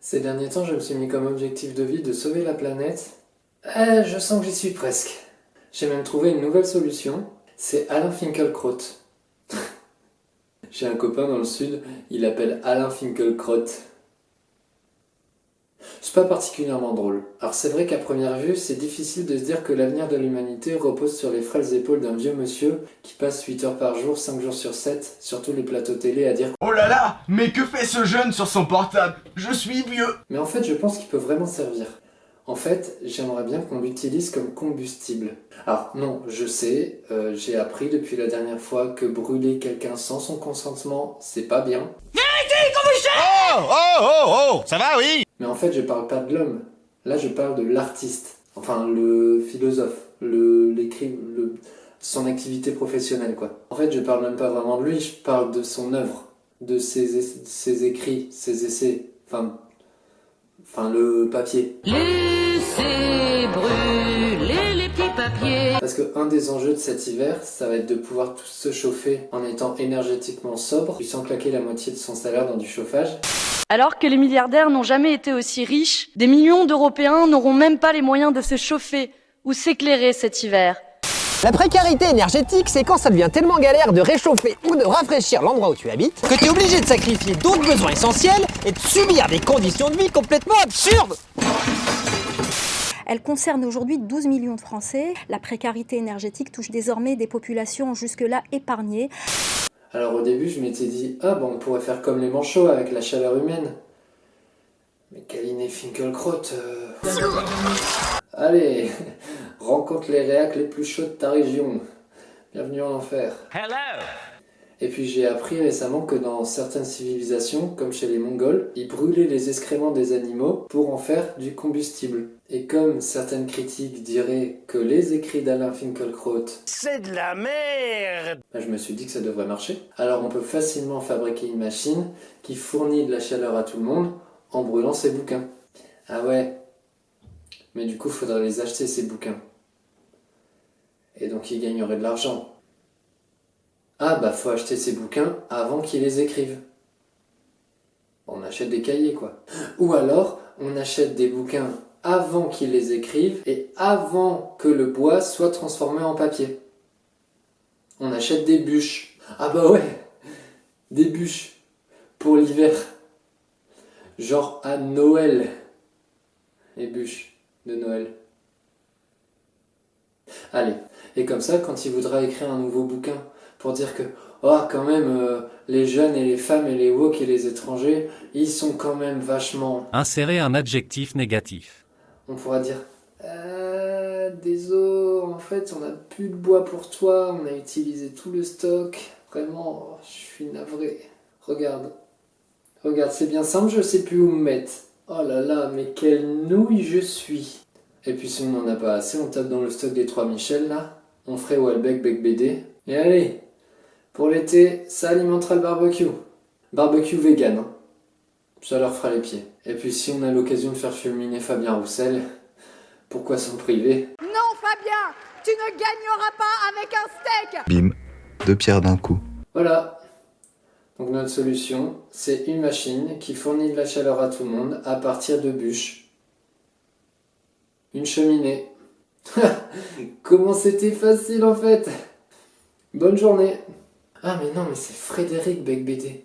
Ces derniers temps, je me suis mis comme objectif de vie de sauver la planète. Je sens que j'y suis presque. J'ai même trouvé une nouvelle solution. C'est Alain Finkielkraut. J'ai un copain dans le sud, il l'appelle Alain Finkielkraut. C'est pas particulièrement drôle. Alors c'est vrai qu'à première vue, c'est difficile de se dire que l'avenir de l'humanité repose sur les frêles épaules d'un vieux monsieur qui passe 8 heures par jour, 5 jours sur 7, sur tous les plateaux télé à dire Oh là là, mais que fait ce jeune sur son portable? Je suis vieux. Mais en fait, je pense qu'il peut vraiment servir. En fait, j'aimerais bien qu'on l'utilise comme combustible. Alors non, je sais, j'ai appris depuis la dernière fois que brûler quelqu'un sans son consentement, c'est pas bien. Oh, ça va, oui. Mais en fait, je parle pas de l'homme. Là, je parle de l'artiste. Enfin, le philosophe, son activité professionnelle, quoi. En fait, je parle même pas vraiment de lui, je parle de son œuvre, de ses écrits, ses essais, enfin le papier. Laissez brûler les petits papiers. Parce que un des enjeux de cet hiver, ça va être de pouvoir tous se chauffer en étant énergétiquement sobre, puis sans claquer la moitié de son salaire dans du chauffage. Alors que les milliardaires n'ont jamais été aussi riches, des millions d'Européens n'auront même pas les moyens de se chauffer ou s'éclairer cet hiver. La précarité énergétique, c'est quand ça devient tellement galère de réchauffer ou de rafraîchir l'endroit où tu habites que tu es obligé de sacrifier d'autres besoins essentiels et de subir des conditions de vie complètement absurdes. Elle concerne aujourd'hui 12 millions de Français. La précarité énergétique touche désormais des populations jusque-là épargnées. Alors au début, je m'étais dit, on pourrait faire comme les manchots avec la chaleur humaine. Mais Kaline Finkielkraut... Allez, rencontre les réacs les plus chauds de ta région. Bienvenue en enfer. Hello. Et puis j'ai appris récemment que dans certaines civilisations, comme chez les Mongols, ils brûlaient les excréments des animaux pour en faire du combustible. Et comme certaines critiques diraient que les écrits d'Alain Finkielkraut, C'est de la merde. je me suis dit que ça devrait marcher. Alors on peut facilement fabriquer une machine qui fournit de la chaleur à tout le monde en brûlant ses bouquins. Ah ouais, mais du coup il faudrait les acheter ces bouquins. Et donc ils gagneraient de l'argent. Faut acheter ces bouquins avant qu'ils les écrivent. On achète des cahiers quoi. Ou alors on achète des bouquins avant qu'ils les écrivent et avant que le bois soit transformé en papier. On achète des bûches. Des bûches pour l'hiver. Genre à Noël. Les bûches de Noël. Allez, et comme ça, quand il voudra écrire un nouveau bouquin pour dire que, quand même, les jeunes et les femmes et les woke et les étrangers, ils sont quand même vachement... Insérer un adjectif négatif. On pourra dire, désolé, en fait, on n'a plus de bois pour toi, on a utilisé tout le stock, vraiment, je suis navré. Regarde, c'est bien simple, je sais plus où me mettre. Oh là là, mais quelle nouille je suis. Et puis si on n'en a pas assez, on tape dans le stock des 3 Michel, là. On ferait Welbeck, Bec BD. Et allez, pour l'été, ça alimentera le barbecue. Barbecue vegan, hein. Ça leur fera les pieds. Et puis si on a l'occasion de faire fulminer Fabien Roussel, pourquoi s'en priver? Non, Fabien, tu ne gagneras pas avec un steak. Bim, 2 pierres d'un coup. Voilà. Donc notre solution, c'est une machine qui fournit de la chaleur à tout le monde à partir de bûches. Une cheminée. Comment c'était facile en fait. Bonne journée. Mais non, mais c'est Frédéric Becbédé.